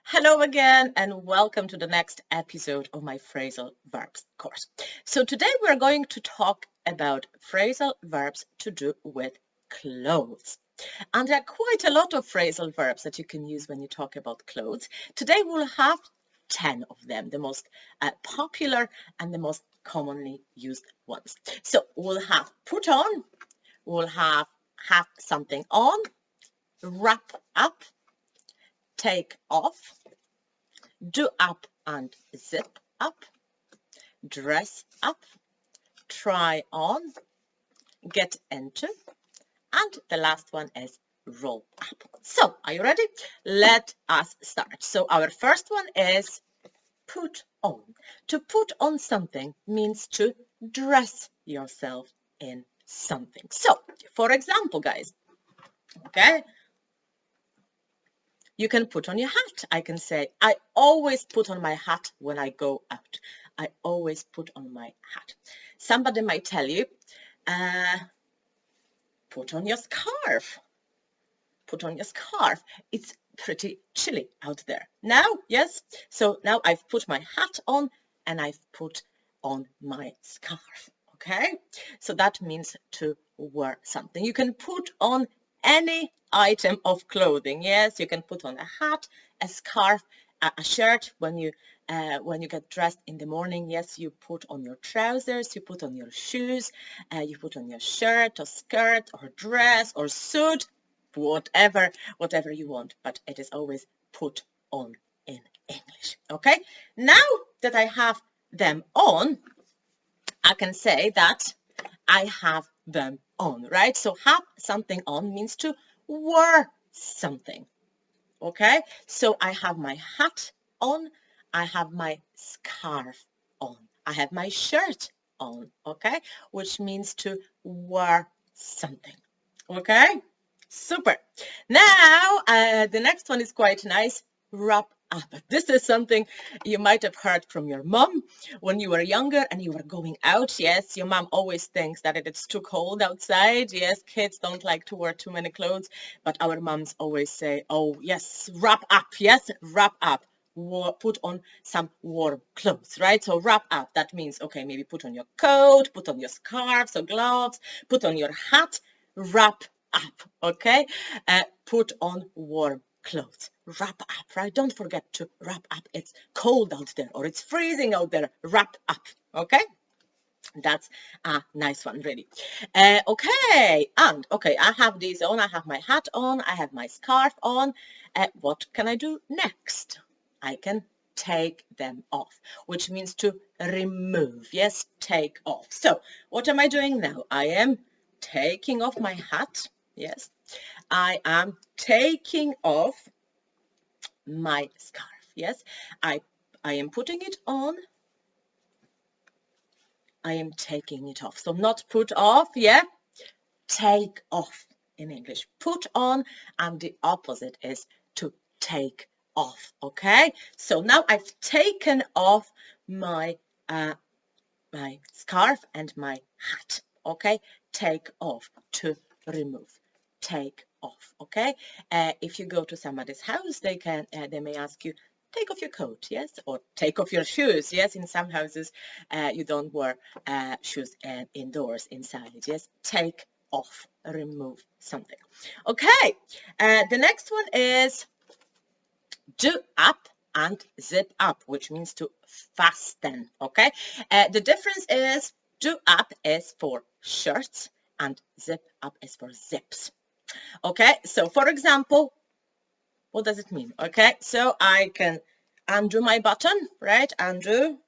Hello again and welcome to the next episode of my phrasal verbs course. So today we're going to talk about phrasal verbs to do with clothes. And there are quite a lot of phrasal verbs that you can use when you talk about clothes. Today we'll have 10 of them, the most popular and the most commonly used ones. So we'll have put on, we'll have something on, wrap up, take off, do up and zip up, dress up, try on, get into, and the last one is roll up. So, are you ready? Let us start. So, our first one is put on. To put on something means to dress yourself in something. So, for example, guys, okay, you can put on your hat. I can say, I always put on my hat when I go out. I always put on my hat. Somebody might tell you, put on your scarf. Put on your scarf. It's pretty chilly out there. Now, yes? So now I've put my hat on and I've put on my scarf. Okay? So that means to wear something. You can put on any item of clothing. Yes, you can put on a hat, a scarf, a shirt when you get dressed in the morning. Yes, you put on your trousers, you put on your shoes, you put on your shirt or skirt or dress or suit, whatever you want, but it is always put on in English. Okay, now that I have them on, I can say that I have them on, right? So have something on means to wear something. Okay, so I have my hat on, I have my scarf on, I have my shirt on, okay, which means to wear something. Okay, super. Now the next one is quite nice. Wrap up. This is something you might have heard from your mom when you were younger and you were going out. Yes, your mom always thinks that it's too cold outside. Yes, kids don't like to wear too many clothes, but our moms always say, oh yes, wrap up. Yes, wrap up. Put on some warm clothes, right? So wrap up, that means, okay, maybe put on your coat, put on your scarves or gloves, put on your hat, wrap up, okay? Put on warm clothes. Wrap up, right? Don't forget to wrap up. It's cold out there or it's freezing out there. Wrap up, okay? That's a nice one, really. Okay, I have these on. I have my hat on. I have my scarf on. What can I do next? I can take them off, which means to remove. Yes, take off. So what am I doing now? I am taking off my hat. Yes, I am taking off my scarf. Yes, I am putting it on. I am taking it off. So not put off, yeah? Take off in English. Put on, and the opposite is to take off, okay? So now I've taken off my my scarf and my hat, okay? Take off, to remove. Take off, okay? If you go to somebody's house, they may ask you, take off your coat, yes, or take off your shoes. Yes, in some houses you don't wear shoes indoors, inside. Yes, take off, remove something. Okay, the next one is do up and zip up, which means to fasten. Okay, the difference is do up is for shirts and zip up is for zips. Okay, so for example, what does it mean? Okay, so I can undo my button, right? Undo,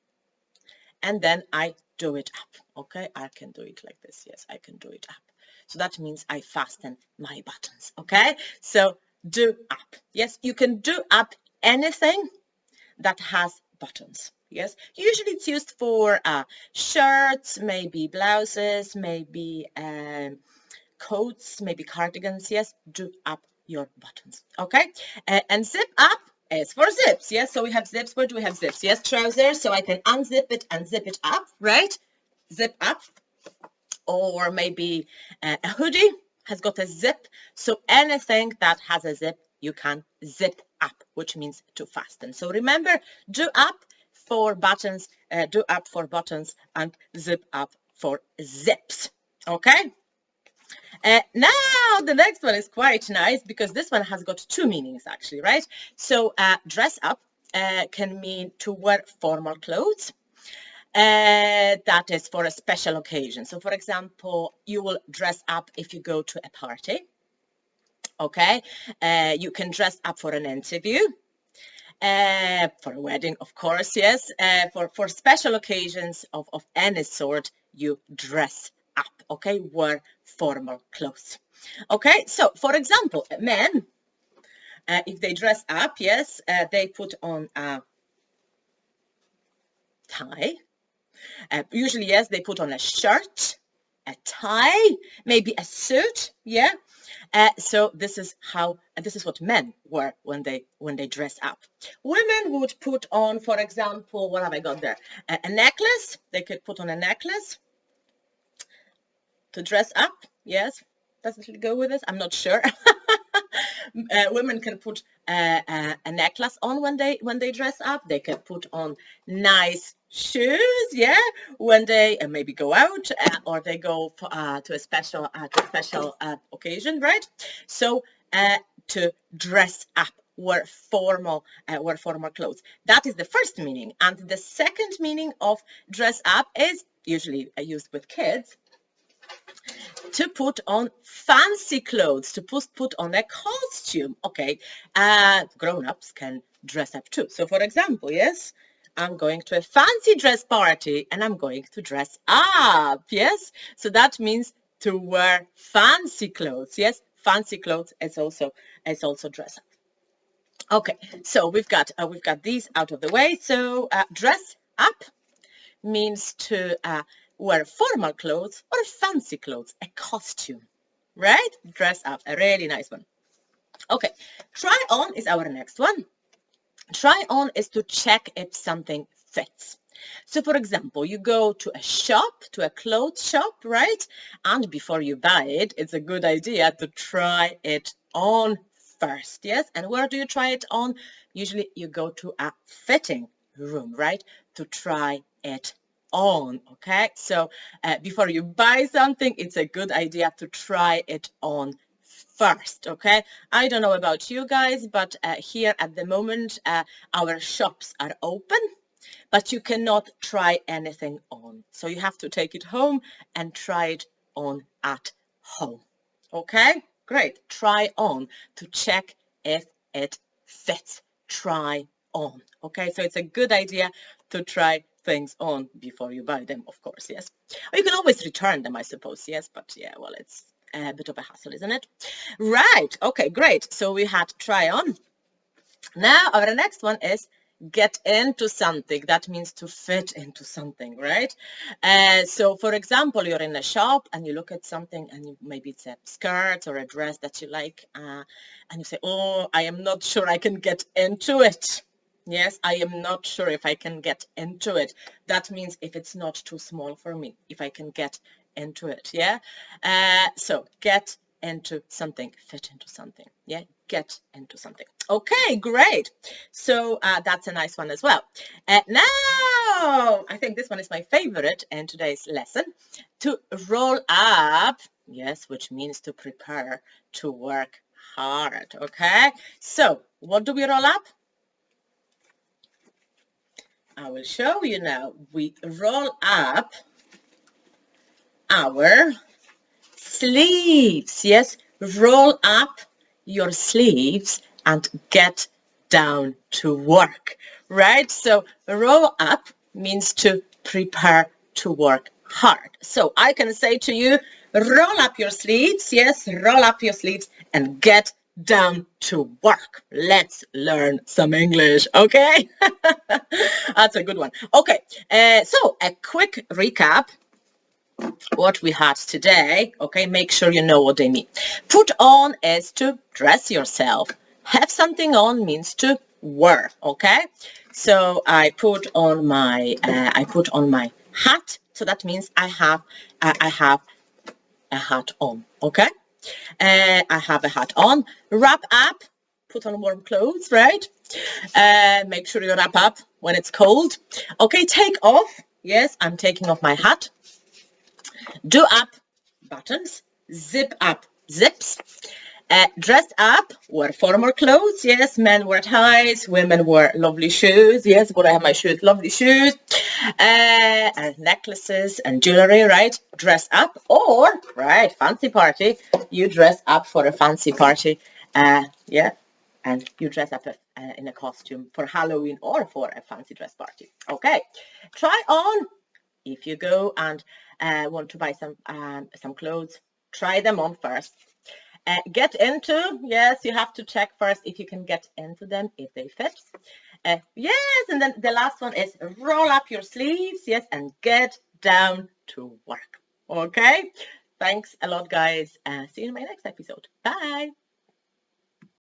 and then I do it up. Okay, I can do it like this. Yes, I can do it up. So that means I fasten my buttons. Okay, so do up. Yes, you can do up anything that has buttons. Yes, usually it's used for shirts, maybe blouses, maybe coats, maybe cardigans. Yes, do up your buttons. Okay, and zip up is for zips. Yes, so we have zips. Where do we have zips? Yes, trousers. So I can unzip it and zip it up, right? Zip up. Or maybe a hoodie has got a zip. So anything that has a zip, you can zip up, which means to fasten. So remember, do up for buttons, do up for buttons, and zip up for zips. Okay? Now the next one is quite nice because this one has got two meanings actually, right? So dress up can mean to wear formal clothes. That is for a special occasion. So for example, you will dress up if you go to a party. Okay, you can dress up for an interview, for a wedding, of course, yes. For special occasions of any sort, you dress up, okay, wear formal clothes. Okay, so for example, men, if they dress up, yes, they put on a tie. Usually, yes, they put on a shirt, a tie, maybe a suit, yeah. So this is what men wear when they dress up. Women would put on, for example, what have I got there? A necklace. They could put on a necklace to dress up. Yes, does it go with this? I'm not sure. Women can put a necklace on when they dress up. They can put on nice shoes, yeah, when they maybe go out or they go to a special occasion, right? So to dress up, wear formal clothes. That is the first meaning, and the second meaning of dress up is usually used with kids. To put on fancy clothes, to put on a costume. Okay, grown-ups can dress up too. So for example, yes, I'm going to a fancy dress party and I'm going to dress up. Yes, so that means to wear fancy clothes. Yes, fancy clothes is also dress up. Okay, so we've got these out of the way. So dress up means to wear formal clothes or fancy clothes, a costume, right? Dress up, a really nice one. Okay, try on is our next one. Try on is to check if something fits. So for example, you go to a shop, to a clothes shop, right? And before you buy it, it's a good idea to try it on first, yes? And where do you try it on? Usually you go to a fitting room, right? To try it on, okay? So before you buy something, it's a good idea to try it on first, okay? I don't know about you guys, but here at the moment, our shops are open, but you cannot try anything on. So you have to take it home and try it on at home, okay? Great. Try on to check if it fits. Try on, okay? So it's a good idea to try things on before you buy them, of course, yes? Or you can always return them, I suppose, yes? But yeah, well, it's a bit of a hassle, isn't it? Right. Okay, great. So we had try on. Now our next one is get into something. That means to fit into something, right? So for example, you're in a shop and you look at something and maybe it's a skirt or a dress that you like and you say, oh, I am not sure I can get into it. Yes, I am not sure if I can get into it. That means if it's not too small for me, if I can get into it, yeah? So get into something, fit into something, yeah? Get into something. Okay, great. So that's a nice one as well. Now, I think this one is my favorite in today's lesson. To roll up, yes, which means to prepare to work hard, okay? So what do we roll up? I will show you now. We roll up our sleeves. Yes, roll up your sleeves and get down to work, right? So roll up means to prepare to work hard. So I can say to you, roll up your sleeves. Yes, roll up your sleeves and get down to work. Let's learn some English, okay? That's a good one. Okay, so a quick recap what we had today, okay? Make sure you know what they mean. Put on is to dress yourself. Have something on means to wear, okay? So I put on my hat. So that means I have a hat on, okay? I have a hat on. Wrap up put on warm clothes, right? Make sure you wrap up when it's cold. Okay, take off. Yes, I'm taking off my hat. Do up, buttons. Zip up, zips. Dressed up, wear formal clothes. Yes, men wear ties, women wear lovely shoes. Yes, but I have my shoes, lovely shoes. And necklaces and jewelry, right? Dress up, or, right, fancy party. You dress up for a fancy party. Yeah, and you dress up in a costume for Halloween or for a fancy dress party. Okay, try on. If you go and want to buy some clothes, try them on first. Get into, yes, you have to check first if you can get into them, if they fit. Yes, and then the last one is roll up your sleeves, yes, and get down to work. Okay, thanks a lot, guys. See you in my next episode. Bye.